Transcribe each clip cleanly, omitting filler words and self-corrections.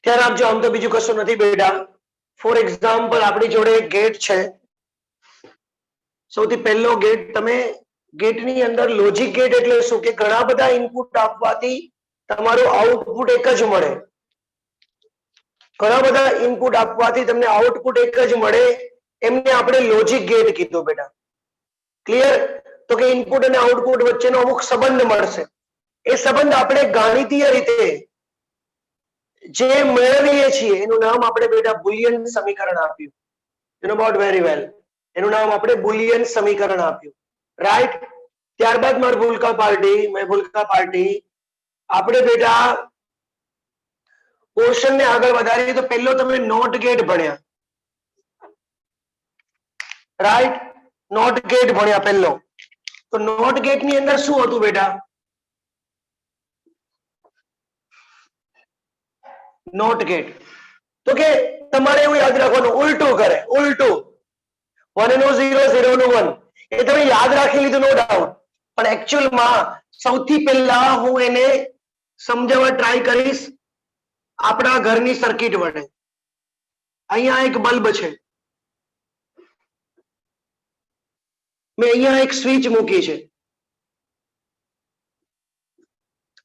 ધ્યાન આપજો, આમ તો બીજું કશું નથી બેટા. ફોર એક્ઝામ્પલ આપણી જોડે ગેટ છે. સૌથી પહેલો ગેટ, તમે ગેટની અંદર લોજિક ગેટ એટલે શું કે ઘણા બધા ઇનપુટ આપવાથી તમારું આઉટપુટ એક જ મળે. ઘણા બધા ઇનપુટ આપવાથી તમને આઉટપુટ એક જ મળે, એમને આપણે લોજિક ગેટ કીધું બેટા. ક્લિયર? તો કે ઇનપુટ અને આઉટપુટ વચ્ચેનો અમુક સંબંધ મળશે. એ સંબંધ આપણે ગાણિતીય રીતે જે મેળવીએ છીએ એનું નામ આપણે બેટા બુલિયન સમીકરણ આપ્યું. You know about very well. એનું નામ આપણે બુલિયન સમીકરણ આપ્યું. રાઈટ? ત્યારબાદ મારી ભૂલકા પાર્ટી આપણે બેટા પોર્શન ને આગળ વધારીએ તો પહેલો તમે નોટ ગેટ ભણ્યા. રાઈટ? નોટ ગેટ ભણ્યા પહેલો. તો નોટ ગેટ ની અંદર શું હતું બેટા? NOT gate. તો કે તમારે એવું યાદ રાખવાનું, ઉલટું કરે, ઉલટું. 1 નું 0, 0 નું 1. એ તમે યાદ રાખી લીધું, નો ડાઉટ. પણ એકચ્યુઅલમાં સૌથી પહેલા હું એને સમજાવવા ટ્રાય કરીશ આપણા ઘરની સર્કિટ વડે. અહીંયા એક બલ્બ છે, મેં અહીંયા એક સ્વિચ મૂકી છે.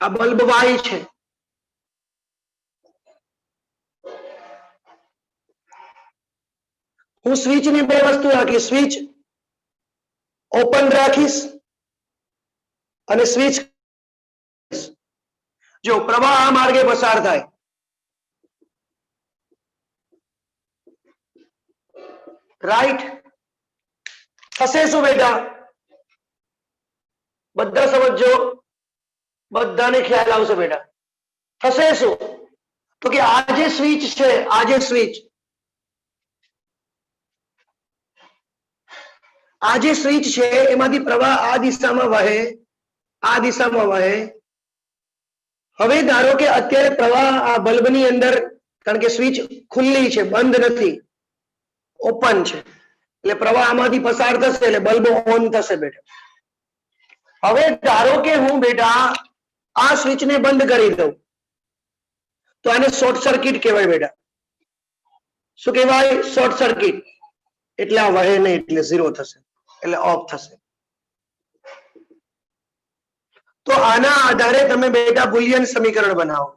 આ બલ્બ વાય છે. હું સ્વિચ ની બે વસ્તુ રાખીશ, સ્વિચ ઓપન રાખીશ અને સ્વિચ, જો પ્રવાહ આ માર્ગે પસાર થાય, રાઈટ? થશે શું બેટા? બધા સમજો, બધાને ખ્યાલ આવશે બેટા. થશે શું? તો કે આ જે સ્વિચ છે, આ જે સ્વિચ, આ જે સ્વિચ છે એમાંથી પ્રવાહ આ દિશામાં વહે, આ દિશામાં વહે. હવે ધારો કે અત્યારે પ્રવાહ આ બલ્બની અંદર, કારણ કે સ્વિચ ખુલ્લી છે, બંધ નથી, ઓપન છે, એટલે પ્રવાહ આમાંથી પસાર થશે એટલે બલ્બ ઓન થશે બેટા. હવે ધારો કે હું બેટા આ સ્વિચને બંધ કરી દઉં, તો આને શોર્ટ સર્કિટ કહેવાય બેટા. શું કહેવાય? Short circuit. એટલે આ વહે નહીં, એટલે 0 થશે, એટલે ઓફ થશે. તો આના આધારે તમે બેટા બુલિયન સમીકરણ બનાવો.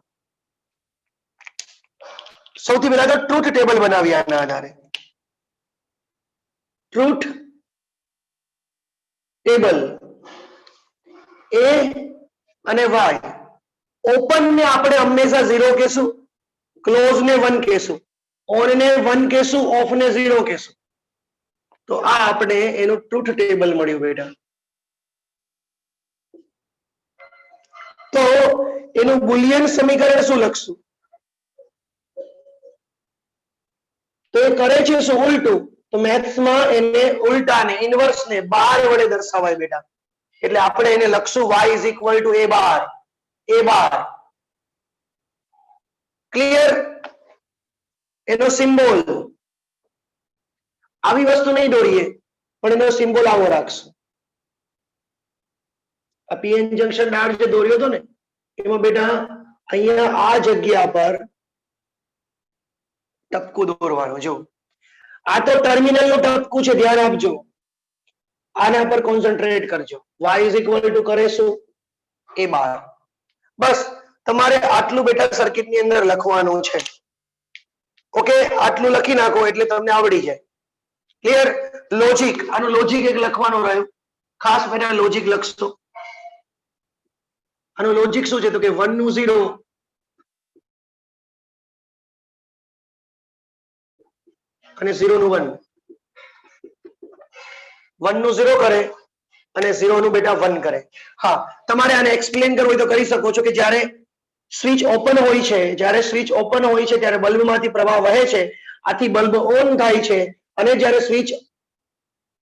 સૌથી પહેલા તો ટ્રુથ ટેબલ બનાવી આના આધારે. ટ્રુથ ટેબલ એ અને વાય. ઓપન ને આપણે હંમેશા 0 કહેશું, ક્લોઝ ને 1 કહેશું, ઓન ને 1 કહેશું, ઓફ ને 0 કહેશું. તો આ આપણે એનું ટ્રુથ ટેબલ મળ્યું બેટા. તો એનું બુલિયન સમીકરણ શું લખશું? તો એ કરે છે શું? ઉલટું. તો મેથ્સમાં એને ઉલટાને, ઇન્વર્સને 12 વડે દર્શાવાય બેટા. એટલે આપણે એને લખશું y is equal to a bar. a bar. Clear? એનો સિમ્બોલ આવી વસ્તુ નહીં દોરીએ, પણ એનો સિમ્બોલ આવો રાખશું. આ પીએન જંકશન ડાયોડ જે દોર્યો હતો ને, એમાં બેટા અહીંયા આ જગ્યા પર ટપકું દોરવાનું. જો આ તો ટર્મિનલ નું ટપકું છે, ધ્યાન આપજો. આના પર કોન્સન્ટ્રેટ કરજો. y is equal to કરીશું a bar. બસ તમારે આટલું બેટા સર્કિટ ની અંદર લખવાનું છે. ઓકે, આટલું લખી નાખો એટલે તમને આવડી જાય. ક્લિયર? લોજિક, આનું લોજિક એક લખવાનું રહ્યું, ખાસ બેટા લોજિક લખશો. આનું લોજિક શું છે? તો કે 1 નું 0 અને 0 નું 1. 1 નું 0 કરે અને 0 નું બેટા 1 કરે. હા, તમારે આને એક્સપ્લેન કરવું હોય તો કરી શકો છો કે જ્યારે સ્વિચ ઓપન હોય છે, જ્યારે સ્વિચ ઓપન હોય છે ત્યારે બલ્બમાંથી પ્રવાહ વહે છે, આથી બલ્બ ઓન થાય છે, અને જ્યારે સ્વિચ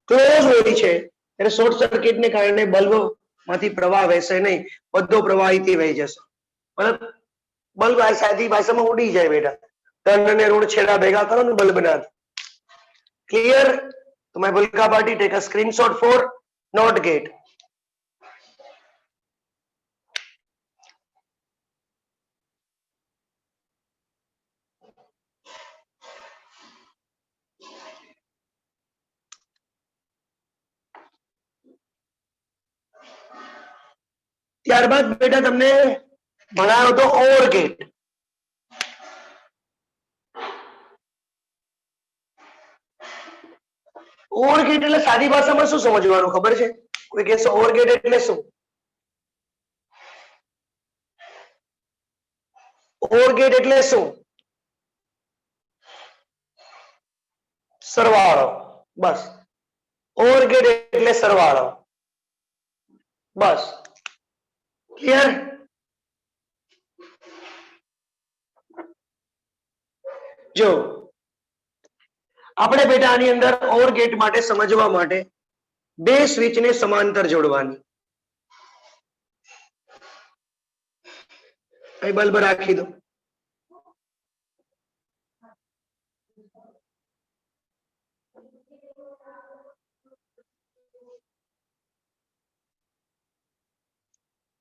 ક્લોઝ હોય છે ત્યારે શોર્ટ સર્કિટને કારણે બલ્બમાંથી પ્રવાહ વહેશે નહીં, બધો પ્રવાહ અહીંથી વહી જશે. મતલબ બલ્બ સાદી ભાષામાં ઉડી જાય બેટા. ધન અને ઋણ છેડા ભેગા કરો ને બલ્બના. ક્લિયર? તો my Bulka party take a screenshot for not gate. ત્યારબાદ બેટા તમને ભણાયો તો ઓર ગેટ. ઓર ગેટ એટલે સાદી ભાષામાં શું સમજવાનું ખબર છે? કોઈ કહેશે ઓર ગેટ એટલે શું? ઓર ગેટ એટલે શું? સરવાળો. બસ. ઓર ગેટ એટલે સરવાળો. બસ. ક્લિયર? જો આપણે બેટા આની અંદર ઓર ગેટ માટે સમજવા માટે બે સ્વિચને સમાંતર જોડવાની. અહીં બલ્બ રાખી દો.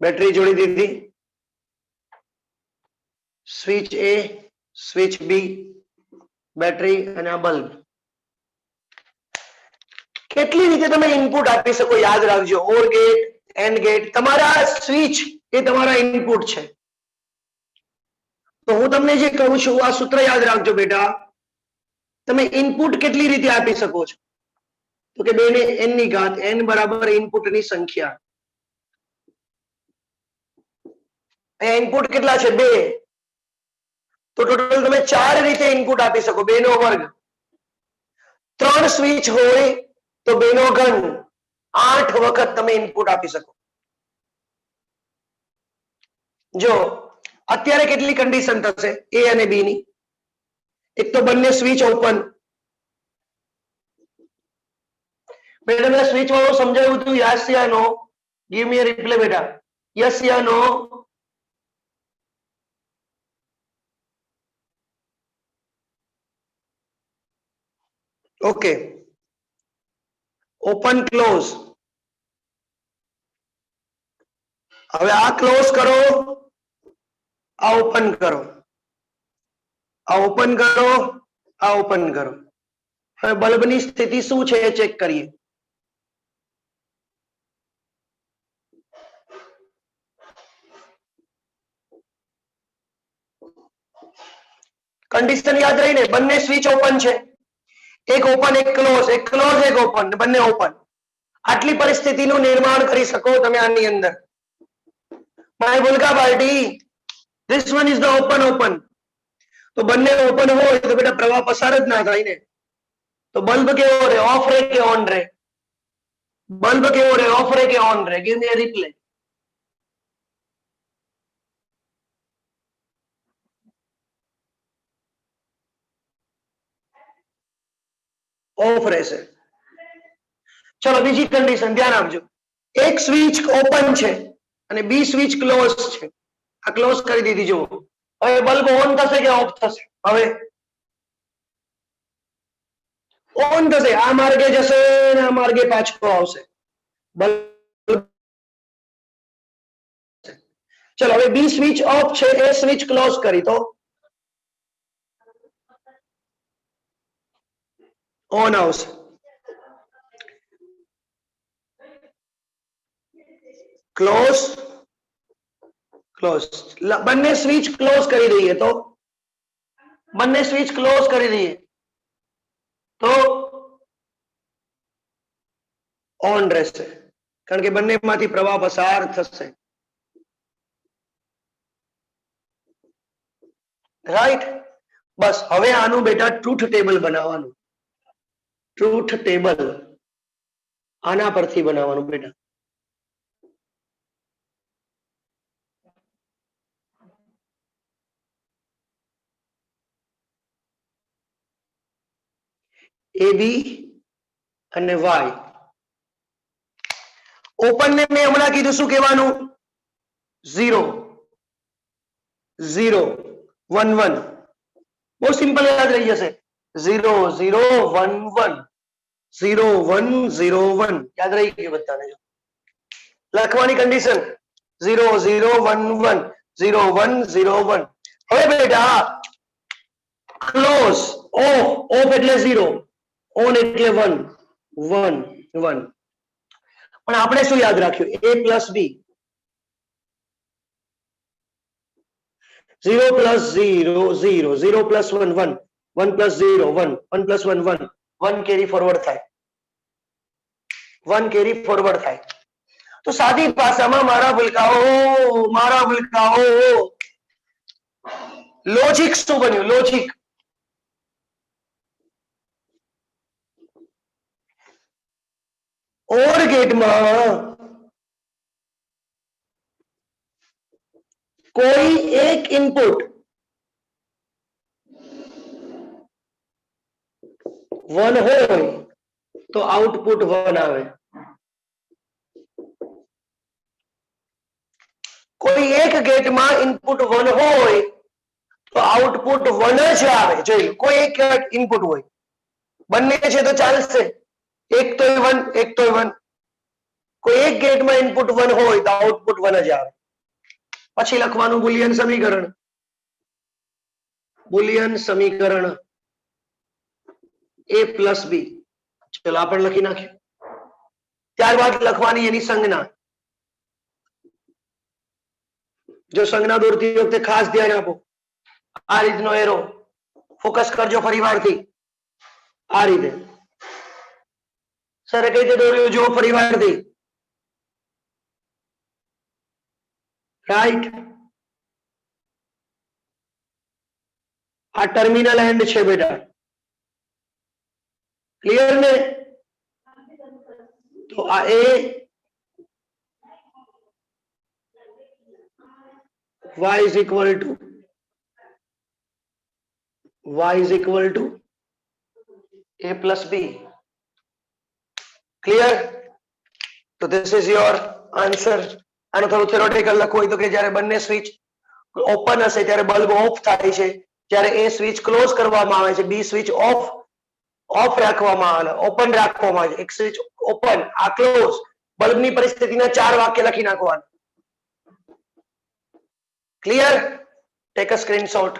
બેટરી જોડી દીધી. સ્વિચ એ, સ્વિચ બી, બેટરી અને આ બલ્બ. કેટલી રીતે તમે ઇનપુટ આપી શકો યાદ રાખજો. ઓર ગેટ, એન્ડ ગેટ, તમારા સ્વિચ એ તમારા ઇનપુટ છે. તો હું તમને જે કહું છું આ સૂત્ર યાદ રાખજો બેટા. તમે ઇનપુટ કેટલી રીતે આપી શકો છો? તો કે 2 ને n ની ઘાત, n બરાબર ઇનપુટની સંખ્યા. અહીંયા ઇનપુટ કેટલા છે? 2. તો ટોટલ તમે 4 રીતે ઇનપુટ આપી શકો. 2 નો વર્ગ. 3 સ્વિચ હોય તો 2 નો ઘન. 8 વખત તમે ઇનપુટ આપી શકો. જો અત્યારે કેટલી કન્ડિશન થશે એ અને બી ની? એક તો બંને સ્વિચ ઓપન. બેટા મેં સ્વિચ વાળું સમજાવ્યું હતું? યસ યા no? Give me a reply બેટા. યસ યા નો? ઓકે. Open close. હવે આ ક્લોઝ કરો, આ ઓપન કરો. આ ઓપન કરો, આ ઓપન કરો. હવે બલ્બની સ્થિતિ શું છે એ ચેક કરીએ. કન્ડિશન યાદ રહી ને? બંને સ્વિચ ઓપન છે. એક ઓપન, એક ક્લોઝ, એક ક્લોઝ, એક ઓપન, બંને ઓપન. આટલી પરિસ્થિતિનું નિર્માણ કરી શકો તમે આની અંદર. માય બોલકા party, this one is the open open. તો બંને ઓપન હોય તો બેટા પ્રવાહ પસાર જ ના થાય ને. તો બલ્બ કેવો રહે? ઓફ રહે કે ઓન રહે? બલ્બ કેવો રહે? ઓફ રહે કે ઓન રહે? Give me a replay. Of રહેશે. ચલો બીજી કન્ડિશન ધ્યાન આપજો. એક સ્વિચ ઓપન છે અને બી સ્વિચ ક્લોઝ છે. આ ક્લોઝ કરી દીધી. જુઓ હવે બલ્બ ઓન થશે કે ઓફ થશે? હવે ઓન થશે. આ માર્ગે જશે અને આ માર્ગે પાછો આવશે. બલ્બ. ચલો હવે બી સ્વિચ ઓફ છે, એ સ્વિચ ક્લોઝ કરી તો ઓન આવશે. Close, close. બંને સ્વિચ ક્લોઝ કરી દઈએ તો બંને સ્વિચ ક્લોઝ કરી દઈએ તો ઓન રહેશે, કારણ કે બંનેમાંથી પ્રવાહ પસાર થશે. રાઈટ. બસ હવે આનું બેટા ટ્રુથ ટેબલ બનાવવાનું. ટ્રુથ ટેબલ આના પરથી બનાવવાનું બેટા. એ બી અને વાય. ઓપન ને મેં હમણાં કીધું શું કહેવાનું? 0 0 1 1. બહુ સિમ્પલ યાદ રહી જશે. 0 0 1 1 0 1 0 1. યાદ રહી ગયું બધાને? લખવાની કન્ડિશન 0 0 1 1 0 1 0 1. હવે બેટા ક્લોઝ, ઓફ, ઓફ એટલે 0, ઓન એટલે 1 1 1. પણ આપણે શું યાદ રાખ્યું? a plus B. 0 plus 0 0 0 plus 1 1 1 plus 0 1 1 plus 1 1 1 carry forward થાય 1 કેરી ફોરવર્ડ થાય તો સાદી ભાષામાં મારા ભૂલકાઓ લોજિક શું બન્યું લોજિક ઓર ગેટમાં કોઈ એક ઇનપુટ 1 હોય તો આઉટપુટ 1 આવે કોઈ એક ગેટમાં ઇનપુટ 1 હોય તો આઉટપુટ 1 જ આવે જોઈ કોઈ એક ઇનપુટ હોય બંને છે તો ચાલશે એક તોય 1 એક તોય 1 કોઈ એક ગેટમાં ઇનપુટ 1 હોય તો આઉટપુટ 1 જ આવે પછી લખવાનું બુલિયન સમીકરણ a plus b ચલો આપણે લખી નાખીએ ત્યારબાદ લખવાની એની સંજ્ઞા જો સંજ્ઞા દોરતી વખતે ખાસ ધ્યાન આપો આ રીતનો એરો ફોકસ કરજો ફરીવારથી આ રીતે સર કઈ રીતે દોર્યું જો ફરીવારથી રાઈટ આ ટર્મિનલ એન્ડ છે બેટા ક્લિયર ને તો આ a y is equal to a plus b clear તો this is your answer આનો થોડું થિયોરેટિકલ લખવું હોય તો કે જ્યારે બંને સ્વિચ ઓપન હશે ત્યારે બલ્બ ઓફ થાય છે જ્યારે એ સ્વિચ ક્લોઝ કરવામાં આવે છે બી સ્વિચ ઓફ રાખવામાં આવે ઓપન રાખવામાં આવે એક સ્વિચ ઓપન આ ક્લોઝ બલ્બની પરિસ્થિતિના 4 વાક્ય લખી નાખવાના clear tech a screenshot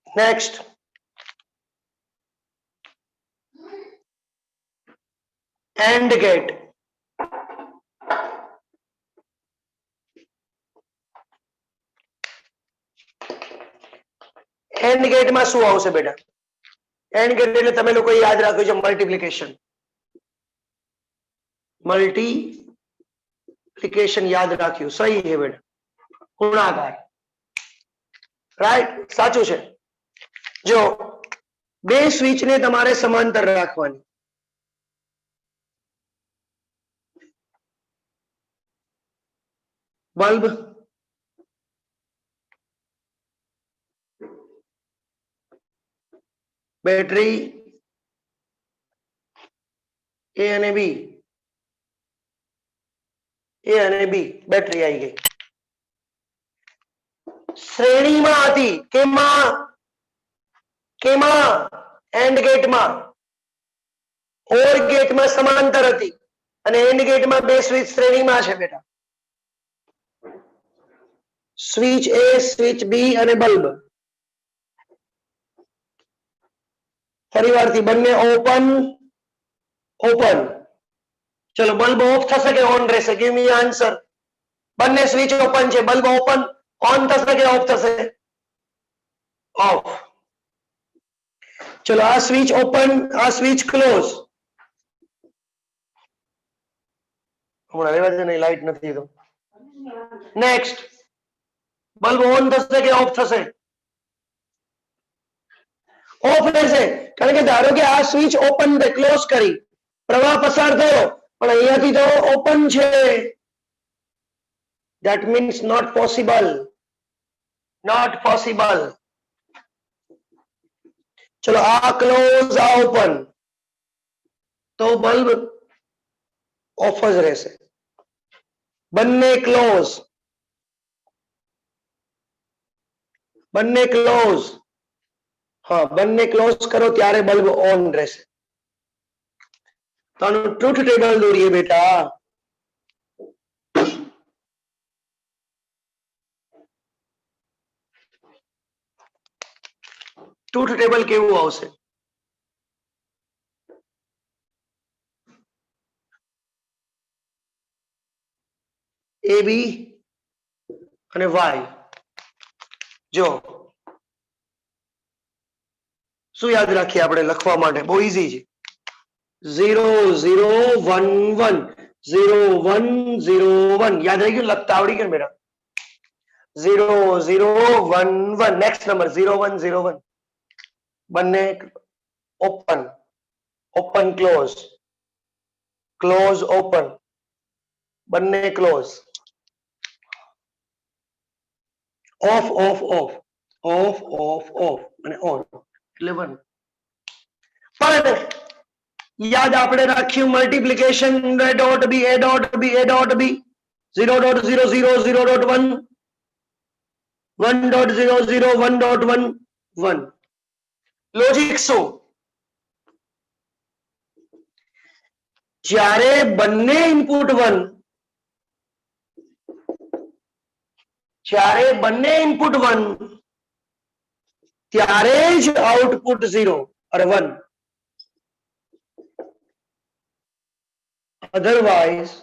Next. AND gate. AND gate માં શું આવશે બેટા AND gate એટલે તમે લોકો યાદ રાખો છો મલ્ટીપ્લિકેશન યાદ રાખ્યું સહી છે બેટા ગુણાકાર રાઈટ સાચું છે જો બે સ્વિચ ને તમારે સમાંતર રાખવાની બલ્બ બેટરી એ અને બી બેટરી આવી ગઈ શ્રેણીમાં હતી કેમાં એન્ડ ગેટમાં ઓર ગેટમાં સમાંતર હતી અને એન્ડ ગેટમાં બે સ્વિચ શ્રેણીમાં છે બેટા સ્વિચ એ સ્વિચ બી અને બલ્બ ફરીવારથી બંને ઓપન ચલો બલ્બ ઓફ થશે કે ઓન રહેશે ગીવ મી આન્સર બંને સ્વિચ ઓપન છે બલ્બ ઓપન ઓન થશે કે ઓફ થશે ઓફ ચલો આ સ્વિચ ઓપન આ સ્વિચ ક્લોઝ હમણાં રહેવા દે નહીં લાઈટ નથી તો નેક્સ્ટ બલ્બ ઓન થશે કે ઓફ થશે ઓફ રહેશે કારણ કે ધારો કે આ સ્વિચ ઓપન ક્લોઝ કરી પ્રવાહ પસાર થયો પણ અહીંયાથી તો ઓપન છે that means not possible ચલો આ ક્લોઝ આ ઓપન તો બલ્બ ઓફ જ રહેશે. બંને ક્લોઝ, બંને ક્લોઝ, હા બંને ક્લોઝ કરો ત્યારે બલ્બ ઓન રહેશે. તો આનું ટ્રુથ ટેબલ દોરીએ બેટા. ટ્રુથ ટેબલ કેવું આવશે? એ બી અને વાય. જો શું યાદ રાખીએ આપણે લખવા માટે? બહુ ઈઝી છે. 0 0 1 1 0 1 0 1 યાદ રહી ગયું? લખતા આવડી ગયું બેટા? 0 0 1 1 નેક્સ્ટ નંબર 0 1 0 1 બંને open, open close, close open, બંને close, off off off, off off off અને ઓન એટલે 1. પણ યાદ આપણે રાખ્યું multiplication A dot B A dot B A dot B 0.00 0.1 1.00 1.1 1. Logic શું? જ્યારે બંને ઇનપુટ 1, જ્યારે બંને ઇનપુટ 1 ત્યારે જ આઉટપુટ 0 or 1. otherwise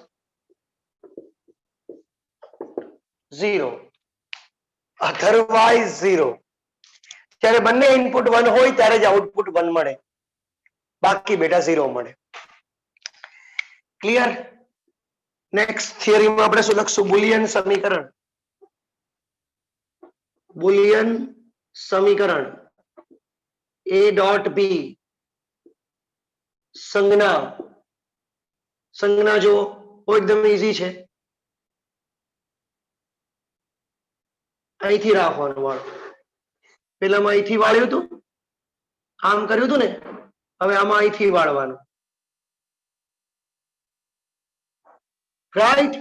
0, otherwise 0. જ્યારે બંને ઇનપુટ 1 હોય ત્યારે જ આઉટપુટ 1 મળે, બાકી બેટા 0 મળે. ક્લિયર? નેક્સ્ટ થિયરીમાં આપણે શું લખશું? બુલિયન સમીકરણ. બુલિયન સમીકરણ એ ડોટ બી સંજ્ઞા. સંજ્ઞા જો એકદમ ઈઝી છે. અહીંથી રાખવાનું વાળ. પેલામાં અહીંથી વાળ્યું હતું, આમ કર્યું હતું ને, હવે આમાં અહીંથી વાળવાનું. રાઈટ?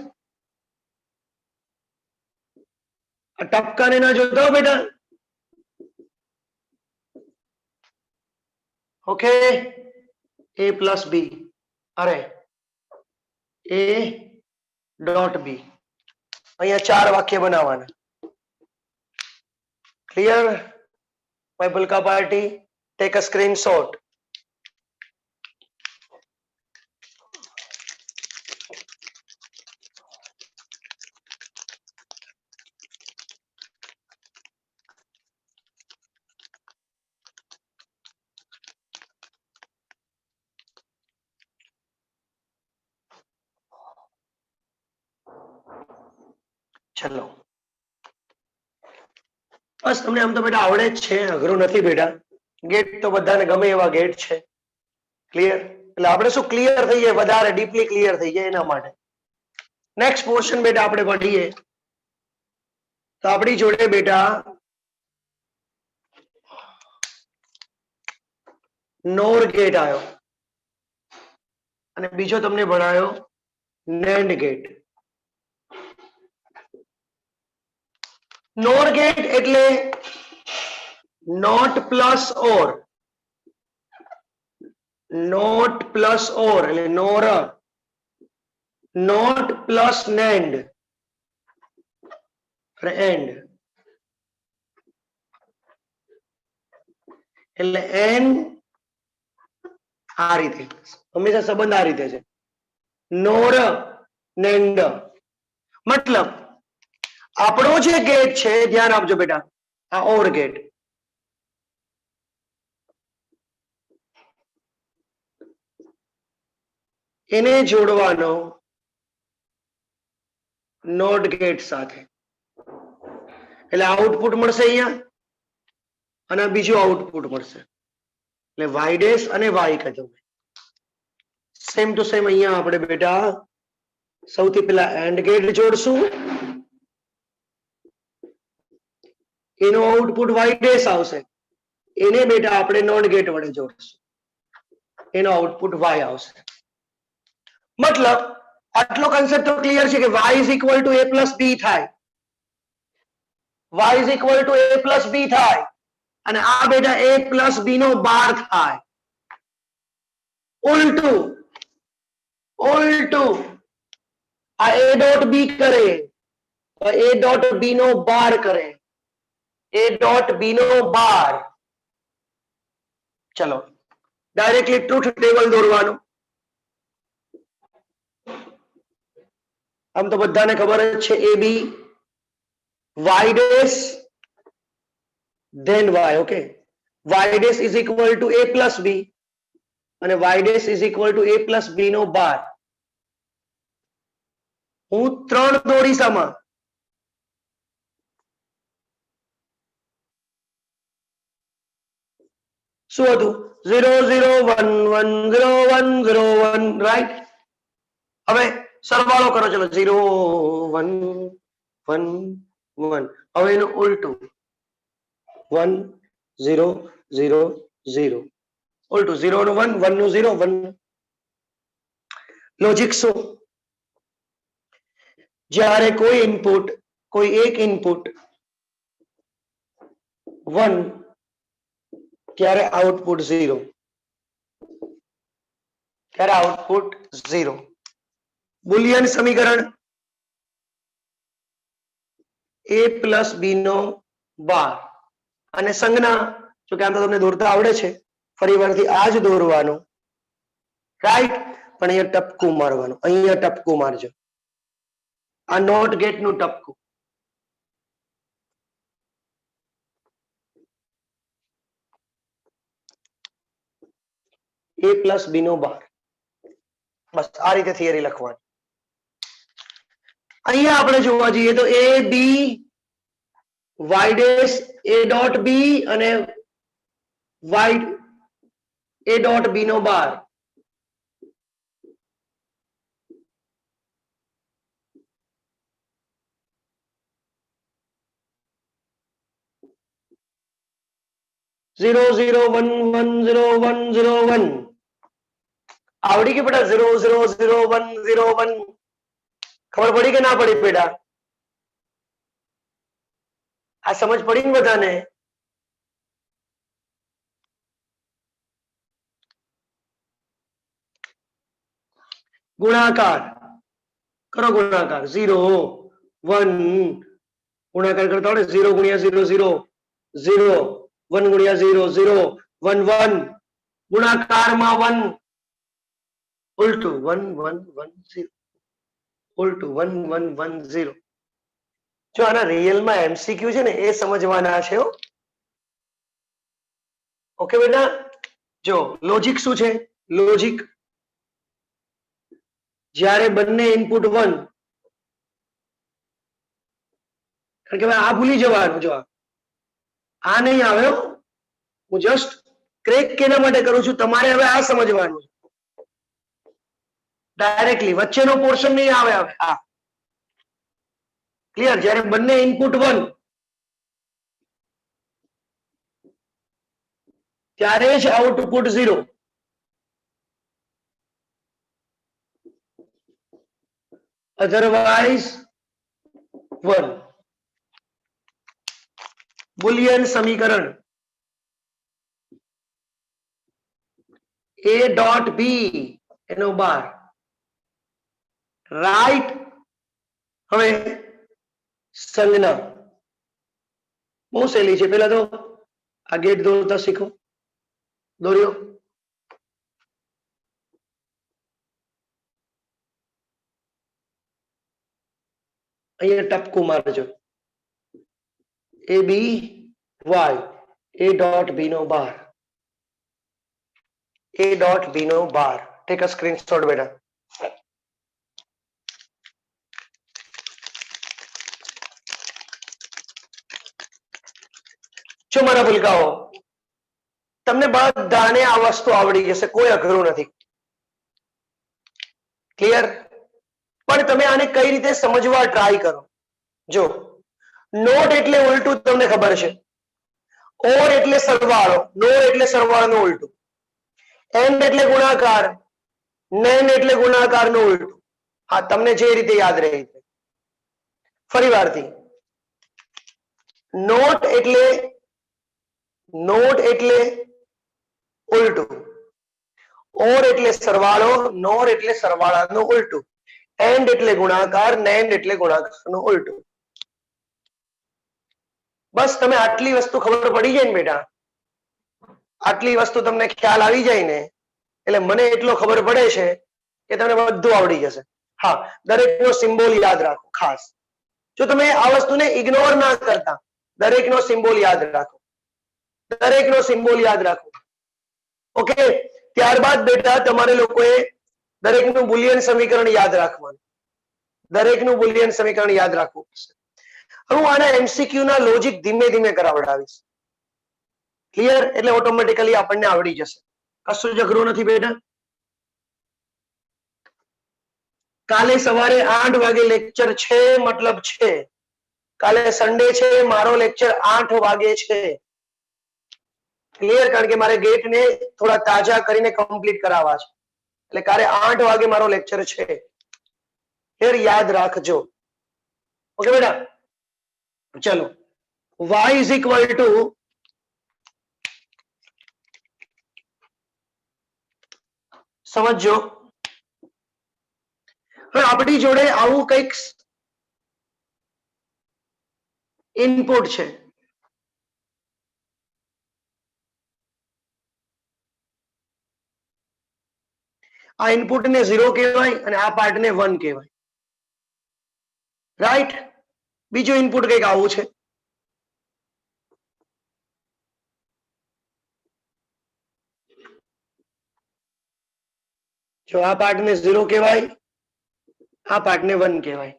ટપકાને ના જોતા હો બેટા. ઓકે, એ પ્લસ બી, અરે એ ડોટ બી. અહીંયા 4 વાક્ય બનાવવાના. ક્લિયર? માય બુલકા પાર્ટી, ટેક અ સ્ક્રીનશોટ. ચલો બસ તમને આમ તો બેટા આવડે જ છે, અઘરું નથી બેટા. ગેટ તો બધાને ગમે એવા ગેટ છે. ક્લિયર? એટલે આપણે શું ક્લિયર થઈ જાય, વધારે ડીપલી ક્લિયર થઈ જાય એના માટે. નેક્સ્ટ પોર્શન બેટા આપણે ભણીએ. તો આપણી જોડે બેટા નોર ગેટ આવ્યો અને બીજો તમને ભણાયો નેન્ડ ગેટ. નોર ગેટ એટલે NOT plus OR, NOT plus OR એટલે NOR, NOT plus NAND AND એટલે એન. આ રીતે હંમેશા સંબંધ આ રીતે છે, નોર નેન્ડ. મતલબ આપણો જે ગેટ છે, ધ્યાન આપજો બેટા, આ ઓર ગેટ. એને જોડવાનો નોટ ગેટ સાથે, એટલે આઉટપુટ મળશે અહીંયા અને બીજું આઉટપુટ મળશે. એટલે વાય ડેશ અને વાય કીધું. સેમ ટુ સેમ અહીંયા આપણે બેટા સૌથી પહેલા એન્ડ ગેટ જોડશું, એનો આઉટપુટ વાય ડેશ આવશે. એને બેટા આપણે નોટ ગેટ વડે જોડશું, એનો આઉટપુટ વાય આવશે. मतलब આટલો કન્સેપ્ટ તો ક્લિયર છે કે y is equal to a plus b થાય, y is equal to a plus b થાય અને આ બેટા a plus b નો બાર થાય. ઉલટું ઉલટું આ a ડોટ b કરે તો a ડોટ b નો બાર કરે, a ડોટ b નો બાર. ચલો ડાયરેક્ટલી ટ્રુથ ટેબલ દોરવાનું. આમ તો બધાને ખબર જ છે ab y dash then y. Okay, y dash is equal to a plus b અને y dash is equal to a plus b નો બાર. હું ત્રણ દોરીશ આમાં. શું હતું? 0 0 1 1 0 1 0 1, રાઈટ. હવે સરવાળો કરો. ચલો 0 1 1 1. હવે એનું ઉલટું 1 0 0 0. ઉલટું 0 નું 1 1 નું 0 1. લોજિક શું? જ્યારે કોઈ ઇનપુટ, કોઈ એક ઇનપુટ 1 ત્યારે આઉટપુટ 0, ત્યારે આઉટપુટ 0. બુલિયન સમીકરણ a પ્લસ b નો બાર અને સંજ્ઞા, જો કે આમ તો તમને દોરતા આવડે છે, ફરી વારથી આ જ દોરવાનું, રાઈટ. પણ અહીંયા ટપકું મારવાનું, અહીંયા ટપકું મારજો. આ નોટ ગેટ નું ટપકું. a પ્લસ b નો બાર. બસ આ રીતે થિયરી લખવાની. અહીંયા આપણે જોવા જઈએ તો a b y dash a dot b અને y a ડોટ b નો બાર. Zero zero 1 1 0 1 0 1. આવડી કે બેટા? 0 0 0 1 0 1. ખબર પડી કે ના પડી બેટા? આ સમજ પડી ને બધાને? ગુણાકાર કરો. ગુણાકાર 0 1 ગુણાકાર કરતા આવડે? 0 ગુણ્યા 0 0 0, 1 ગુણ્યા 0 0 1 1. ગુણાકારમાં 1 ઉલટું 1 1 1 0 ઉલટું 1 1 1 0. જો આના રિયલમાં એમસીક્યુ છે ને એ સમજવાના છે. ઓકે બેટા? જો લોજિક શું છે? લોજિક જ્યારે બંને ઇનપુટ 1, કારણ કે આ ભૂલી જવાનું. જો આ નહીં આવે, હું જસ્ટ ક્રેક કેના માટે કરું છું, તમારે હવે આ સમજવાનું છે. ડાયરેક્ટલી વચ્ચેનો પોર્શન નહીં આવે. હવે આ ક્લિયર? જ્યારે બંને ઇનપુટ 1 ત્યારે જ આઉટપુટ 0. અધરવાઇઝ 1. બુલિયન સમીકરણ a ડોટ b એનો બાર, રાઈટ. હવે સંજ્ઞા બહુ સહેલી છે. પેલા તો આ ગેટ દોરતા શીખો. દોર્યો? અહીંયા ટપકું મારજો. a b y a dot b નો બાર, a ડોટ b નો બાર. ટેક અ સ્ક્રીનશોટ બેટા. જો મારા ભૂલકાઓ, તમને બધાને આ વસ્તુ આવડી જશે, કોઈ અઘરું નથી. ક્લિયર? પણ તમે આને કઈ રીતે સમજવા ટ્રાય કરો. જો નોટ એટલે ઉલટું તમને ખબર છે, ઓર એટલે સરવાળો, નોર એટલે સરવાળો નું ઉલટું, એન્ડ એટલે ગુણાકાર, NAND એટલે ગુણાકારનું ઉલટું. હા, તમને જે રીતે યાદ રહે. ફરી વારથી, નોટ એટલે ઉલટું, ઓર એટલે સરવાળો, નોર એટલે સરવાળાનું ઉલટું, એન્ડ એટલે ગુણાકાર, NAND એટલે ગુણાકારનું ઉલટું. બસ તમે આટલી વસ્તુ ખબર પડી જાય ને બેટા, આટલી વસ્તુ તમને ખ્યાલ આવી જાય ને, એટલે મને એટલો ખબર પડે છે કે તમને બધું આવડી જશે. હા, દરેકનો સિમ્બોલ યાદ રાખો ખાસ. જો તમે આ વસ્તુને ઇગ્નોર ના કરતા, દરેકનો સિમ્બોલ યાદ રાખો, દરેકનો સિમ્બોલ યાદ રાખો. ઓકે, ત્યારબાદ બેટા તમારે લોકોએ દરેકનું બુલિયન સમીકરણ યાદ રાખવાનું, દરેકનું બુલિયન સમીકરણ યાદ રાખવું પડશે. હું આના એમસીક્યુ ના લોજિક ધીમે ધીમે કરાવડાવીશ. ક્લિયર? એટલે ઓટોમેટિકલી આપણને આવડી જશે, કશું જ અઘરું નથી બેટા. કાલે સવારે 8 વાગે લેક્ચર છે, મતલબ છે કાલે સન્ડે છે, મારો લેક્ચર 8 વાગે છે. ક્લિયર? કારણ કે મારે ગેટ ને થોડા તાજા કરીને કમ્પ્લીટ કરાવવા છે, એટલે કાલે 8 વાગે મારો લેક્ચર છે. ક્લિયર? યાદ રાખજો. ઓકે બેટા, ચલો. y is equal to સમજો. હવે આપણી જોડે આવું કંઈક ઇનપુટ છે. આ ઇનપુટને 0 કહેવાય અને આ પાર્ટને 1 કહેવાય. રાઈટ? બીજું ઇનપુટ કંઈક આવું છે. જો આ પાર્ટને 0 કહેવાય, આ પાર્ટને 1 કહેવાય.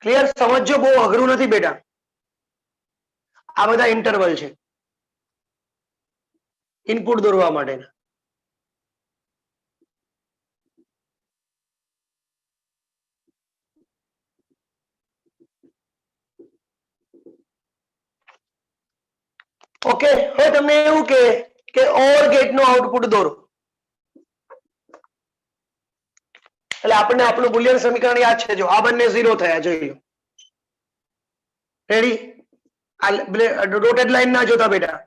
ક્લિયર? સમજો, બહુ અઘરું નથી બેટા. આ બધા ઇન્ટરવલ છે ઇનપુટ દોરવા માટેના. ઓકે, હવે તમને એવું કે ઓર ગેટ નું આઉટપુટ દોરો, એટલે આપણને આપણું બુલિયન સમીકરણ યાદ છે. જો આ બંને 0 થયા, જોઈ લો. રેડી? આ ડોટેડ લાઈન ના જોતા બેટા,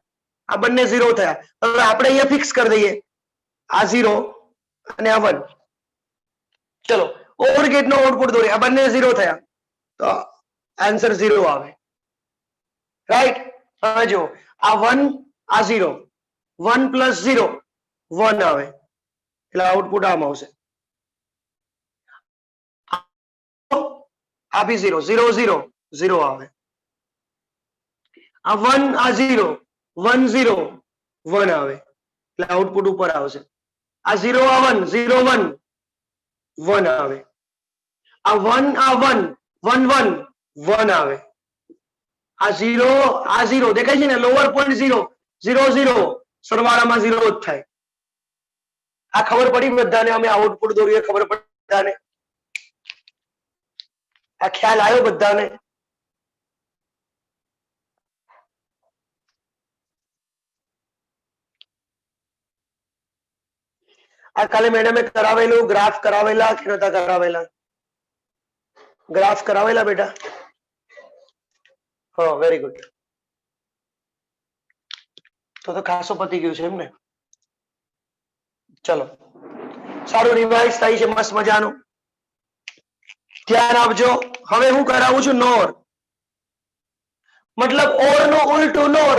આ બંને 0 થયા. હવે આપણે અહીંયા ફિક્સ કરી દઈએ, આ 0 અને આ 1. ચલો, ઓર ગેટ નો આઉટપુટ દોરીએ, આ બંને 0 થયા, તો આન્સર 0 આવે. રાઈટ? હવે જો આ 1, આ 0, 1 પ્લસ 0 1 આવે, એટલે આઉટપુટ આમ આવશે. આ બી 0, 0 0 0 આવે. આ 1, આ 0, 1 0 1 આવે, એટલે આઉટપુટ ઉપર આવશે. આ 0 આ 1, 0 1 1 આવે. આ 1 આ 1, 1 1 1 આવે. આ 0 આ 0 દેખાય છે ને, લોઅર પોઈન્ટ 0 0 0 સરવાળામાં 0 જ થાય. આ ખબર પડી બધાને? અમે આઉટપુટ દોરીએ, ખબર પડી બધાને? આ ખ્યાલ આવ્યો બધાને? આ કાલે મેડમે કરાવેલું ગ્રાફ કરાવેલા કે નતા કરાવેલા? ગ્રાફ કરાવેલા બેટા? હા, વેરી ગુડ. તો ખાસો પતી ગયું છે એમ ને? ચલો, સારું રિવાઇઝ થાય છે, મસ્ત મજાનું. ધ્યાન આપજો. હવે હું કરાવું છું નોર, મતલબ ઓર નો ઉલટું નોર.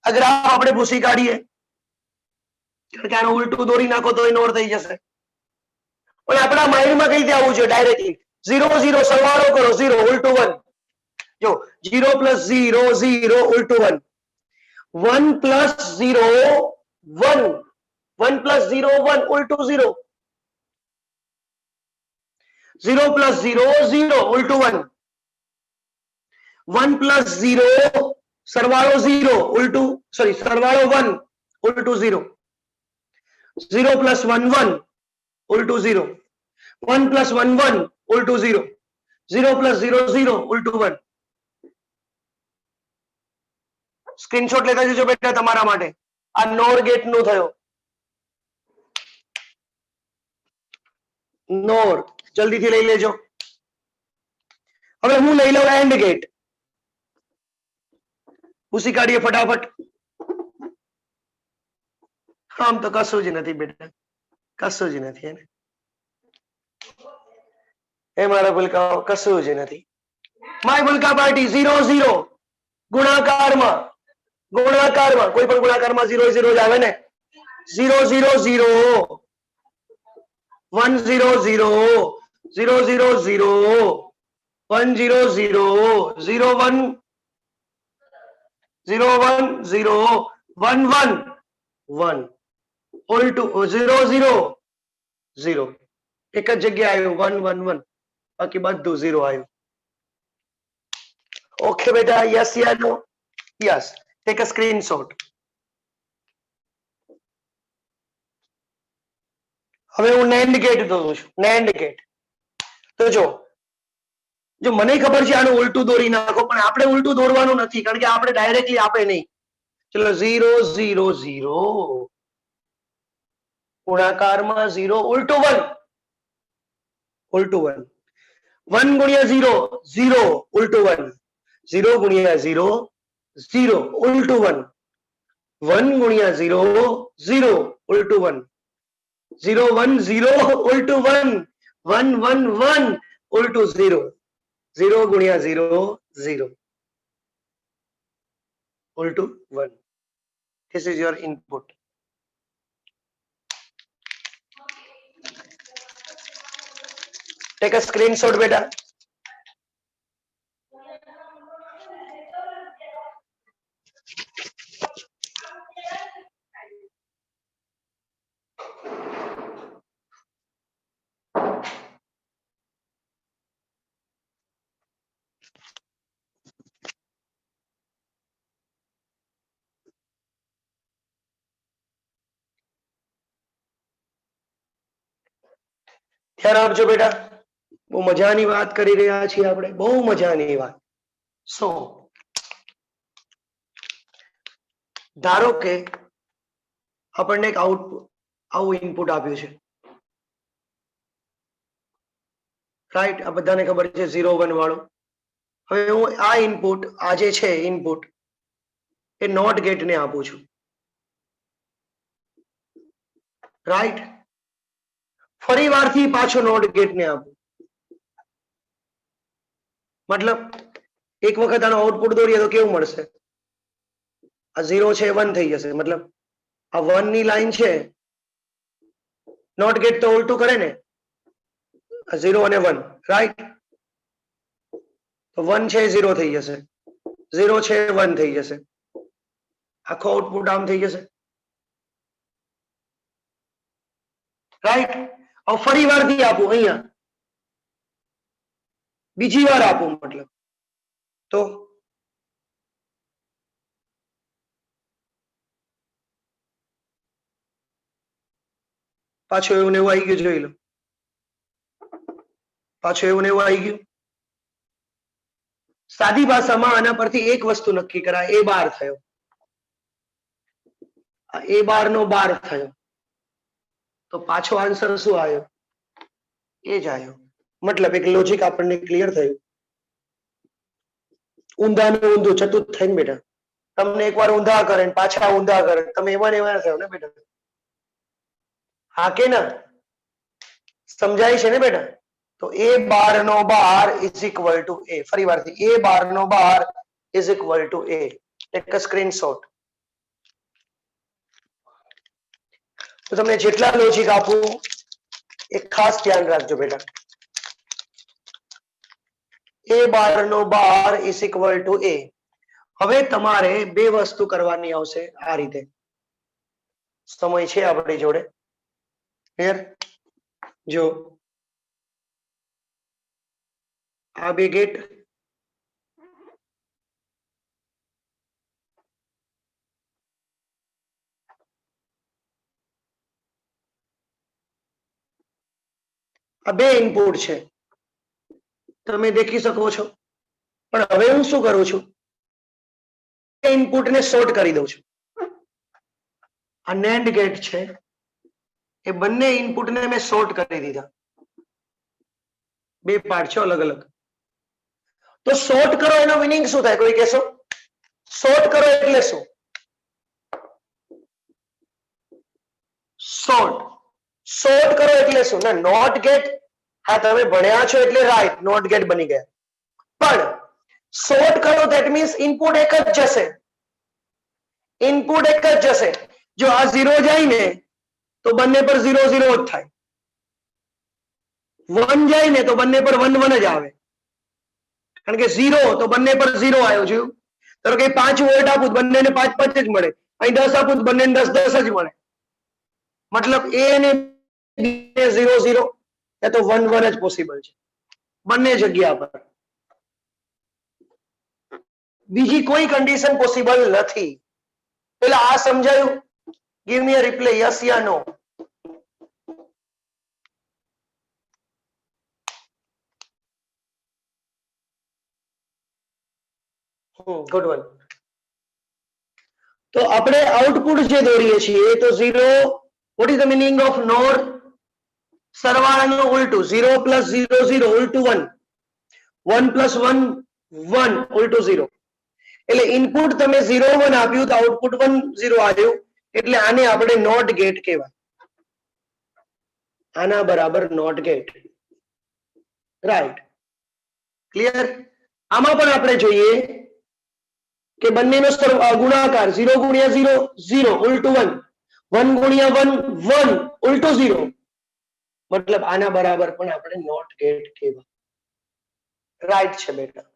આ ગ્રાફ આપણે ભૂસી કાઢીએ, કારણ કે આનું ઉલટું દોરી નાખો તો નોર થઈ જશે. પણ આપણા માઇન્ડમાં કઈ રીતે આવવું જોઈએ? ડાયરેક્ટલી 0 0 સરવાળો કરો, 0 ઉલટું 1. જો 0 પ્લસ 0 0 ઉલટું 1, 1 પ્લસ 0 1, 1 પ્લસ 0 1 ઉલટું 0, 0 પ્લસ 0 0 ઉલટું 1, 1 પ્લસ 0 સરવાળો 0 ઉલટું, સોરી સરવાળો 1 ઉલટું 0, 0 પ્લસ 1 1 ઉલટું 0, 1 પ્લસ 1 1 ઉલટું 0, 0 પ્લસ 0 0 ઉલટું 1. સ્ક્રીનશોટ લેતા જજો બેટા તમારા માટે. આ નોર ગેટ નું થયો. નોર જલ્દીથી લઈ લેજો. હવે હું લઈ લઉં એન્ડ ગેટ. પૂછી કાઢીએ ફટાફટ. આમ તો કશું જ નથી બેટા, કશું જ નથી. એને એ મારા ભૂલકાઓ કશું જ નથી. માય ભૂલકા પાર્ટી 0-0 ગુણાકારમાં કોઈ પણ ગુણાકારમાં 0-0 જ આવે ને. 0-0-0 1-0-0 0-0-0 1-0-0 0-1 0-1-0 1-1-1 all to 0-0-0 એક જ જગ્યાએ આવ્યું 1-1-1 બાકી બધું 0 આવ્યું. ઓકે બેટા, યસ યા no? Yes. Take a screenshot. હવે હું નેન્ડ ગેટ દોરું છું. નેન્ડ ગેટ તો જો મને ખબર છે આનું ઉલટું દોરી નાખો, પણ આપણે ઉલટું દોરવાનું નથી કારણ કે આપણે ડાયરેક્ટલી આપે નહીં. ચલો 0-0-0 ગુણાકારમાં 0 ઉલટું 1 ઉલટું 1 1 ગુણ્યા 0 0 ઉલટું 1 0 ગુણ્યા 0 0 ઉલટું 1 1 ગુણ્યા 0 0 ઉલટું 1 0-1-0 ઉલટું 1 1-1-1 ઉલટું 0 0 ગુણ્યા 0 0 ઉલટું 1. This is your input. Take a screenshot beta. ધ્યાન આપજો બેટા, બહુ મજાની વાત કરી રહ્યા છીએ આપણે, બહુ મજાની વાત. ધારો કે આપણને એક આવું ઇનપુટ આપ્યું છે, રાઈટ? આ બધાને ખબર છે 0-1 વાળું. હવે હું આ ઇનપુટ, આ જે છે ઇનપુટ, એ નોટ ગેટ ને આપું છું, રાઈટ? ફરી વારથી પાછો નોટ ગેટ ને આપું. મતલબ એક વખત આનો આઉટપુટ દોરીએ તો કેવું મળશે? આ 0 છે 1 થઈ જશે. મતલબ આ 1 ની લાઈન છે, નોટ ગેટ તો ઉલટું કરે ને, 0 અને 1, રાઈટ? તો 1 છે 0 થઈ જશે, 0 છે 1 થઈ જશે, આખો આઉટપુટ આમ થઈ જશે, રાઈટ? હવે ફરી વારથી આપું, અહીંયા બીજી વાર આપું, મતલબ તો પાછું એવું ને એવું આવી ગયું. જોઈ લો, પાછું એવું ને એવું આવી ગયું. સાદી ભાષામાં આના પરથી એક વસ્તુ નક્કી કરાય, એ બાર થયો, એ બાર નો બાર થયો, તો પાછો આન્સર શું આવ્યો? એ જ આવ્યો. મતલબ એક લોજિક આપણને ક્લિયર થયું. ઊંધાનું ઊંધું ચતુર્થ થઈને બેટા, તમને એકવાર ઊંધા કરે ને પાછા ઊંધા કરે, તમે એવા ને એવા થયો ને બેટા. હા કે ના? સમજાય છે ને બેટા? તો એ બાર નો bar is equal to A. ફરી વારથી, એ બાર નો bar is equal to A. Take a screenshot. તો તમને જેટલા લોજિક આપું એ ખાસ ધ્યાન રાખજો બેટા. એ બાર નો બાર ઇઝ ઇક્વલ ટુ એ. હવે તમારે બે વસ્તુ કરવાની આવશે આ રીતે. સમય છે આપણી જોડે, ક્લિયર? જો આ બે ગેટ, આ બે ઇનપુટ છે, તમે દેખી શકો છો. પણ હવે હું શું કરું છું? ઇનપુટને શોર્ટ કરી દઉં છું. આ NAND ગેટ છે, એ બંને ઇનપુટને મેં શોર્ટ કરી દીધા. બે પાર્ટ છે અલગ અલગ. તો શોર્ટ કરો એનો મીનિંગ શું થાય કોઈ કહેશો? શોર્ટ કરો એટલે શું? શોર્ટ કરો એટલે શું? ના નોટ ગેટ, હા તમે ભણ્યા છો એટલે રાઈટ નોટ ગેટ બની ગયા. પણ શોર્ટ કરો ધેટ મીન્સ ઇનપુટ એક જ જશે. ઇનપુટ એક જ જશે. જો આ 0 જાય ને તો બંને પર 0 0 જ થાય. 1 જાય ને તો બંને પર 1 1 જ આવે. કારણ કે 0 તો બંને પર 0 આવ્યો છે. ધારો કે 5 વોલ્ટ આપું બંનેને 5 5 જ મળે. અહીં 10 આપું બંનેને 10 10 જ મળે. મતલબ a અને b 0 0 એ તો 1 1 જ પોસિબલ છે બંને જગ્યા પર. બીજી કોઈ કન્ડિશન પોસિબલ નથી. પેલા આ સમજાયું? Give me a replay, yes યા નો. Good one. તો આપણે આઉટપુટ જે દોરીએ છીએ તો 0, what is the meaning of NOR? સરવાળાનું ઉલટું. 0 પ્લસ 0 0 ઉલટું 1. 1 પ્લસ 1 1 ઉલટું 0. એટલે ઇનપુટ તમે 0 1 આપ્યું તો આઉટપુટ 1 0 આવ્યું. એટલે આને આપણે નોટ ગેટ કહેવાય. આના બરાબર નોટ ગેટ. રાઈટ. ક્લિયર? આમાં પણ આપણે જોઈએ કે બંનેનો ગુણાકાર 0 ગુણ્યા 0 0 ઉલટું 1, 1 ગુણ્યા 1 1 ઉલટું 0. મતલબ આના બરાબર પણ આપણે નોટ ગેટ કહેવાય. રાઈટ છે બેટા.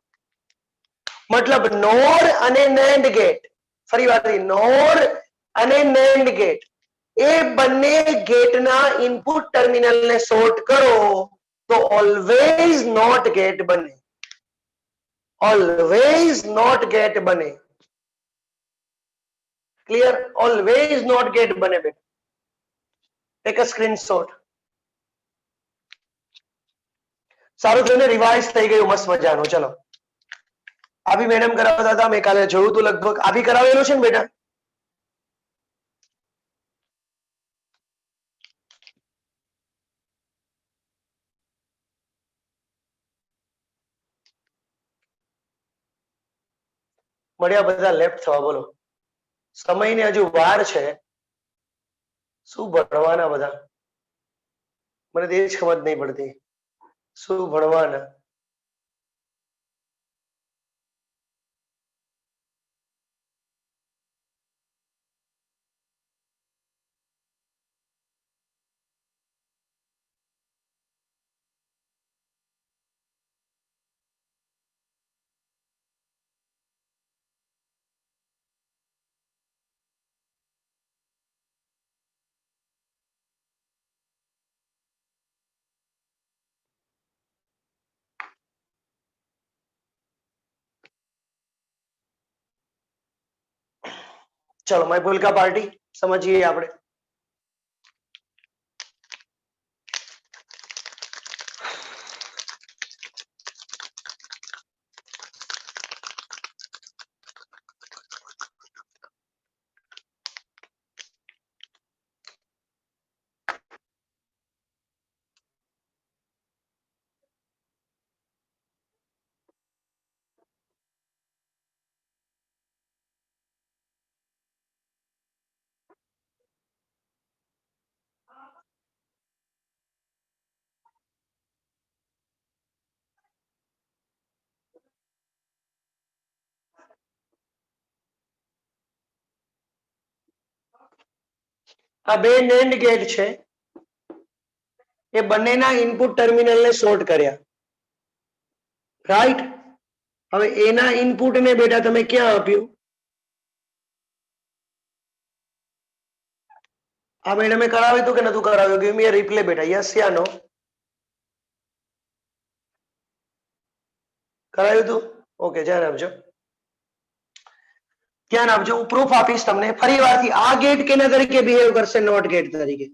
મતલબ નોર અને નેન્ડ ગેટ, ફરી વાત કરી, નોર અને નેન્ડ ગેટ એ બંને ગેટના ઇનપુટ ટર્મિનલને શોર્ટ કરો તો ઓલવેઝ નોટ ગેટ બને. ઓલવેઝ નોટ ગેટ બને. ક્લિયર? ઓલવેઝ નોટ ગેટ બને બેટા. Tech a screenshot. સારું થયું ને, રિવાઇઝ થઈ ગયું મસ્ત મજાનું. ચલો, આભી મેડમ કરાવતા હતા, મેં કાલે જોયું તું લગભગ. આભી કરાવેલું છે ને બેટા? મળ્યા બધા લેફ્ટ થવા, બોલો. સમયને હજુ વાર છે. શું ભણવાના બધા? મને તો એ જ ખબર નહીં પડતી. શું ભણવાના? ચલો, માય ભૂલકા પાર્ટી સમજીએ આપણે. આ બે નેન્ડ ગેટ છે એ બંનેના ઇનપુટ ટર્મિનલને શોર્ટ કર્યા. રાઈટ? હવે એના ઇનપુટને બેટા તમે ક્યાં આપ્યું? આ મેડમે કરાવ્યું હતું કે નતું કરાવ્યું? ગીવ મી અ રિપ્લે બેટા, યસ યા નો? કરાવ્યું હતું? ઓકે, ધ્યાન આપજો. ધ્યાન આપજો, હું પ્રૂફ આપીશ તમને. ફરી વારથી આ ગેટ કેના તરીકે બિહેવ કરશે? નોટ ગેટ તરીકે.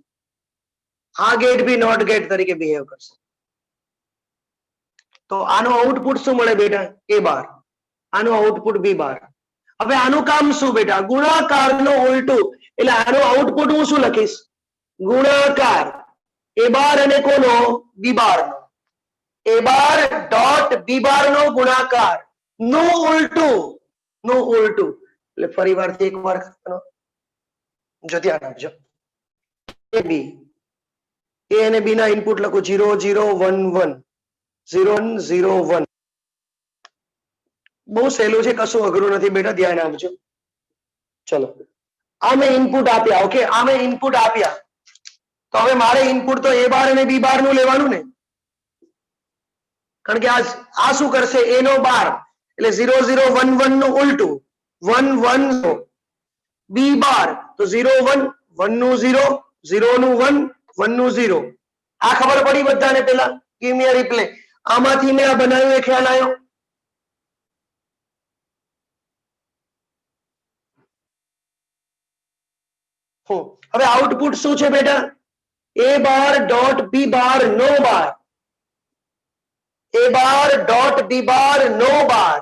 આ ગેટ બી નોટ ગેટ તરીકે બિહેવ કરશે. તો આનું આઉટપુટ શું મળે બેટા? A બાર. આનું આઉટપુટ B બાર. હવે આનું કામ શું બેટા? ગુણાકારનો ઉલટું. એટલે આનું આઉટપુટ હું શું લખીશ? ગુણાકાર. A બાર અને કોનો? B બાર નો. A bar dot B bar नो गुणाकार नो उल्टू એટલે ફરી વારથી એક વાર જો ધ્યાન આપજો એ બી એ અને બી ના ઇનપુટ લખું 0 0 1 1 0 1 0 1 બહુ સહેલું છે કશું અઘરું નથી બેટા ધ્યાન આપજો ચલો આ મેં ઇનપુટ આપ્યા ઓકે આ મેં ઇનપુટ આપ્યા તો હવે મારે ઇનપુટ તો એ બાર અને બી બાર નું લેવાનું ને કારણ કે આ શું કરશે એ નો બાર એટલે 0 0 1 1 નું ઉલટું 1 1 બી બાર તો 0 1 1 નું 0 0 નું 1 1 નું 0 આ ખબર પડી બધાને પેલા ગીવ મી અ રિપ્લે આમાંથી મેં આ બનાવ્યું એ ખ્યાલ આવ્યો હવે આઉટપુટ શું છે બેટા એ બાર ડોટ બી બાર નો બાર એ બાર ડોટ બી બાર નો બાર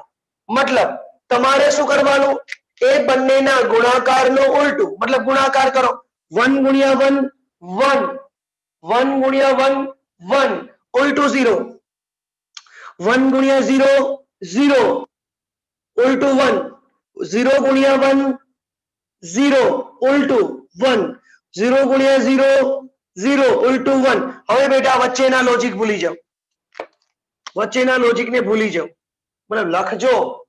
મતલબ તમારે શું કરવાનું એ બંનેના ગુણાકારનો ઉલટું મતલબ ગુણાકાર કરો 1 ગુણ્યા 1 1 1 ગુણ્યા 1 1 ઉલટું 0 1 ગુણ્યા 0 0 ઉલટું 1 0 ગુણ્યા 1 0 ઉલટું 1 0 ગુણ્યા 0 0 ઉલટું 1 હવે બેટા વચ્ચેના લોજિક ભૂલી જાઓ વચ્ચેના લોજિકને ભૂલી જાઓ મતલબ લખજો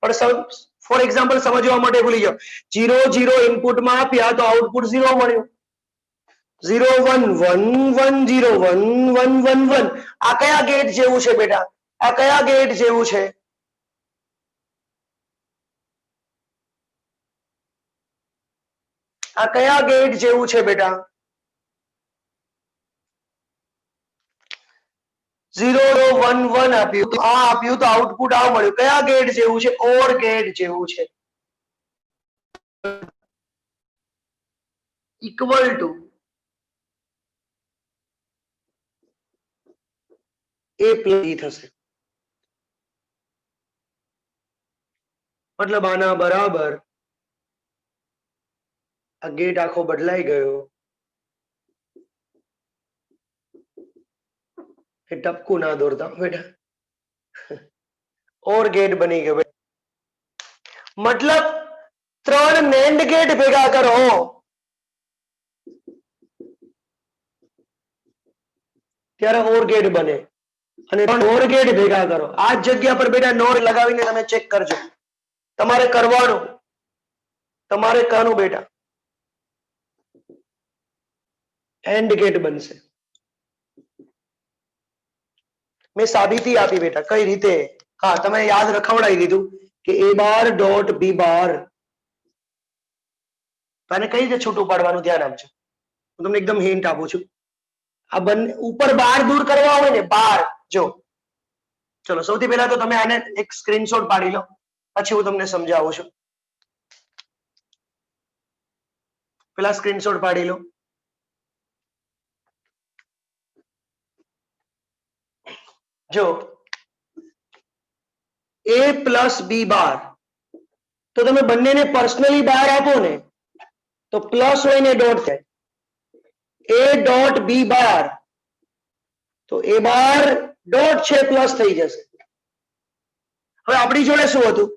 પણ ફોર એક્ઝામ્પલ સમજવા માટે ભૂલી જાઓ 0 0 ઇનપુટમાં આપ્યા તો આઉટપુટ 0 મળ્યું 0 1 1 1 0 1 1 1 1 આ કયા ગેટ જેવું છે બેટા આ કયા ગેટ જેવું છે આ કયા ગેટ જેવું છે બેટા 0 1 1 આપ્યું તો આ આપ્યું તો આઉટપુટ આ મળ્યું કયા ગેટ જેવું છે ઓર ગેટ જેવું છે ઇક્વલ ટુ એ પ્લસ ઈ થશે મતલબ આના બરાબર આ ગેટ આખો બદલાઈ ગયો એ ટપકું ના દોરતા બેટા ઓર ગેટ બની ગયો મતલબ 3 નેન્ડ ગેટ ભેગા કરો ત્યારે ઓર ગેટ બને અને 3 ઓર ગેટ ભેગા કરો આ જગ્યા પર બેટા નોર લગાવીને તમે ચેક કરજો તમારે કરવાનું બેટા એન્ડ ગેટ બનશે મેં સાબિતી આપી બેટા કઈ રીતે હા તમે યાદ રખવડાવી દીધું કે એ બાર ડોટ બી બાર અને કઈ રીતે છૂટું પાડવાનું ધ્યાન આપજો હું તમને એકદમ હિન્ટ આપું છું આ બંને ઉપર બાર દૂર કરવા હોય ને બાર જો ચલો સૌથી પહેલા તો તમે આને એક સ્ક્રીનશોટ પાડી લો પછી હું તમને સમજાવું છું પેલા સ્ક્રીનશોટ પાડી લો જો a પ્લસ બી બાર તો તમે બંનેને પર્સનલી બાર આપો ને તો પ્લસ હોય ને ડોટ થાય a ડોટ બી બાર તો એ બાર ડોટ છે પ્લસ થઈ જશે હવે આપણી જોડે શું હતું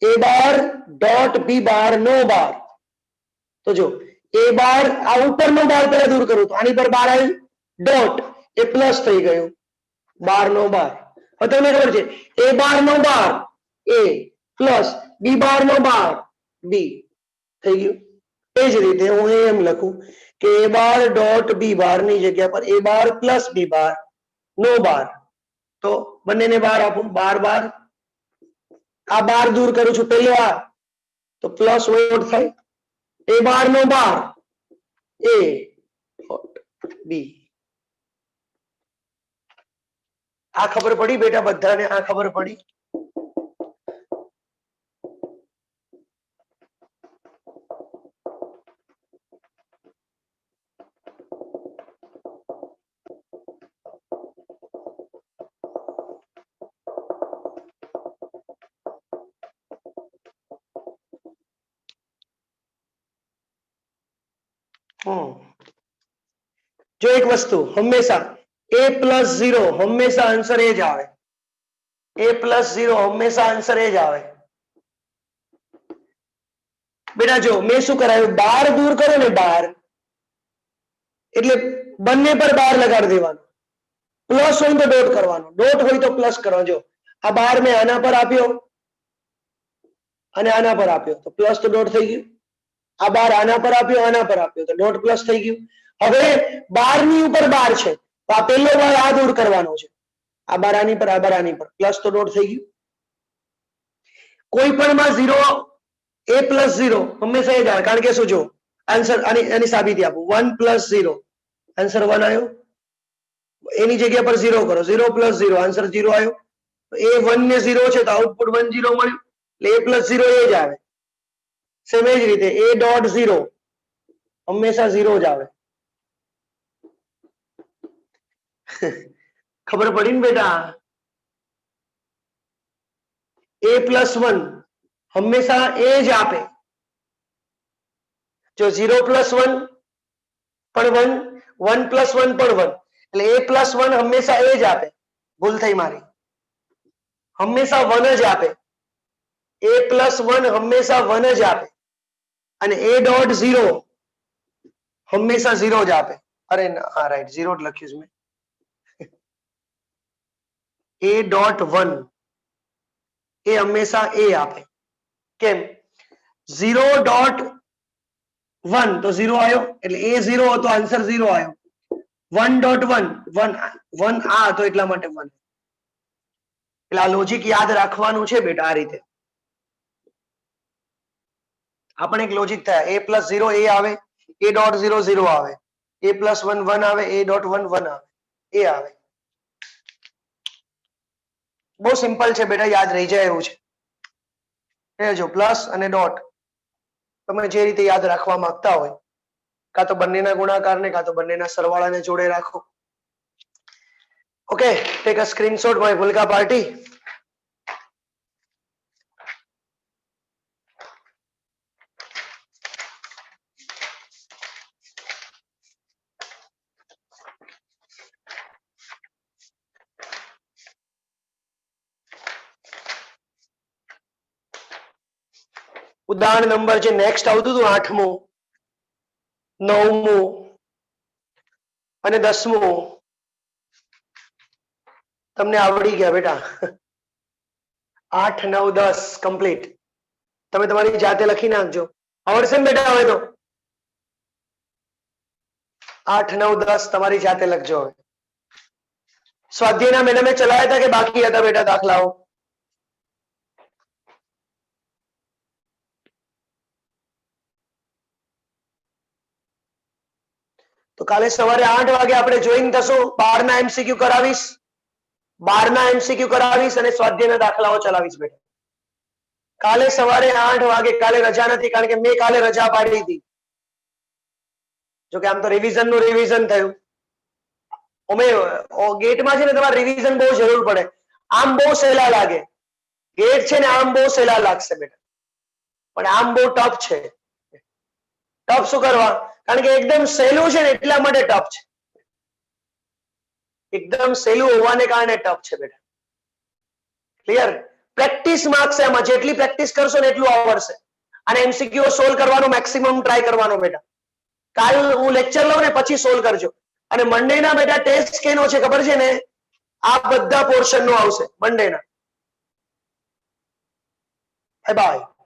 એ બાર ડોટ બી બાર નો બાર તો જો એ બાર આ ઉપરનો બાર પહેલા દૂર કરું તો આની પર બાર આવ્યું ડોટ એ પ્લસ થઈ ગયું બાર નો બાર હવે તમને ખબર છે એ બાર નો બાર એ પ્લસ બી બાર નો બાર બી થઈ ગયું એ જ રીતે હું એમ લખું કે એ બાર ડોટ બી બાર ની જગ્યા પર એ બાર પ્લસ બી બાર નો બાર તો બંનેને બાર આપું બાર બાર આ બાર દૂર કરું છું પેલો આ તો પ્લસ હોય થાય એ બાર નો બાર એ બી આ ખબર પડી બેટા બધાને આ ખબર પડી જો એક વસ્તુ હંમેશા a પ્લસ 0 હંમેશા આન્સર એ જ આવે. a પ્લસ 0 હંમેશા આન્સર એ જ આવે. બેટા જો મેં શું કરાયું, બાર દૂર કરો ને, બાર એટલે બંને પર બાર લગાડી દેવાનો. પ્લસ હોય તો ડોટ કરવાનો, ડોટ હોય તો પ્લસ કરવાનો. જો આ બાર મેં આના પર આપ્યો અને આના પર આપ્યો તો પ્લસ તો ડોટ થઈ ગયું. આ બાર આના પર આપ્યો, આના પર આપ્યો તો ડોટ પ્લસ થઈ ગયું. હવે 12 ની ઉપર બાર છે તો આ પહેલો બાર આ દૂર કરવાનો છે, આ બાર આની પર, આ બાર આની પર, પ્લસ તો ડોટ થઈ ગયું. કોઈ પણ માં 0 a પ્લસ 0 હંમેશા એ જ આવે, કારણ કે શું, જો આન્સર આની સાબિતી આપું. 1 પ્લસ 0 આન્સર 1 આવ્યો, એની જગ્યા પર 0 કરો, 0 પ્લસ 0 આન્સર 0 આવ્યો. એ 1 ને 0 છે તો આઉટપુટ 1 0 મળ્યું, એટલે a પ્લસ 0 એ જ આવે. સેમ એ જ રીતે a ડોટ 0 હંમેશા 0 જ આવે. ખબર પડી ને બેટા? a પ્લસ 1 હંમેશા એ જ આપે. જો 0 પ્લસ 1 પણ 1, 1 પ્લસ 1 પણ 1, એટલે a પ્લસ 1 હંમેશા એ જ આપે. ભૂલ થઈ મારી, હંમેશા 1 જ આપે. a પ્લસ 1 હંમેશા 1 જ આપે અને a ડોટ 0 હંમેશા 0 જ આપે. અરે હા રાઈટ, 0 જ લખ્યું છે મેં. a ડોટ 1 એ હંમેશા એ આપે. કેમ? 0 ડોટ 1 તો 0 આવ્યો, એટલે a 0 હતો, આન્સર 0 આવ્યો. 1 ડોટ 1 1 આ હતો એટલા માટે 1. એટલે આ લોજિક યાદ રાખવાનું છે બેટા. આ રીતે આ પણ એક લોજિક થાય. a પ્લસ 0 એ આવે, a ડોટ 0 0 આવે, a પ્લસ 1 1 આવે, a ડોટ 1 1 આવે, એ આવે. બહુ સિમ્પલ છે બેટા, યાદ રહી જાય એવું છે. એ જો પ્લસ અને ડોટ તમે જે રીતે યાદ રાખવા માંગતા હોય, કાં તો બંનેના ગુણાકારને કાં તો બંનેના સરવાળાને જોડે રાખો. Okay, take a screenshot my ભૂલકા પાર્ટી. ઉદાહરણ નંબર જે નેક્સ્ટ આવતું હતું 8મું, 9મું અને 10મું તમને આવડી ગયા બેટા. 8 9 10 કમ્પ્લીટ. તમે તમારી જાતે લખી નાખજો. આવડશે ને બેટા? હવે તો 8 9 10 તમારી જાતે લખજો. હવે સ્વાધ્યાયના મેડમે ચલાવ્યા હતા કે બાકી હતા બેટા દાખલાઓ? તો કાલે સવારે 8 વાગે આપણે જોઈન થશું. 12 ના MCQ કરાવીશ, 12 ના MCQ કરાવીશ અને સ્વાધ્યાયના દાખલાઓ ચલાવીશ બેટા. કાલે સવારે 8 વાગે. કાલે રજા નથી, કારણ કે મેં કાલે રજા પાડી હતી. જોકે આમ તો રિવિઝન નું રિવિઝન થયું. અમે ગેટમાં છે ને તમારે રિવિઝન બહુ જરૂર પડે. આમ બહુ સહેલા લાગે, ગેટ છે ને આમ બહુ સહેલા લાગશે બેટા, પણ આમ બહુ ટફ છે. ટફ શું કરવા? કારણ કે એકદમ સહેલું છે ને એટલા માટે ટફ છે. એકદમ સહેલું હોવાને કારણે ટફ છે બેટા. ક્લિયર? પ્રેક્ટિસ માર્ક્સ છે આમાં. જેટલી પ્રેક્ટિસ કરશો ને એટલું આવડશે. અને MCQ સોલ્વ કરવાનો મેક્સિમમ ટ્રાય કરવાનો બેટા. કાલ હું લેક્ચર લઉં ને પછી સોલ્વ કરજો. અને મંડે ના બેટા ટેસ્ટ કેનો છે ખબર છે ને? આ બધા પોર્શન નો આવશે મંડે ના. બાય.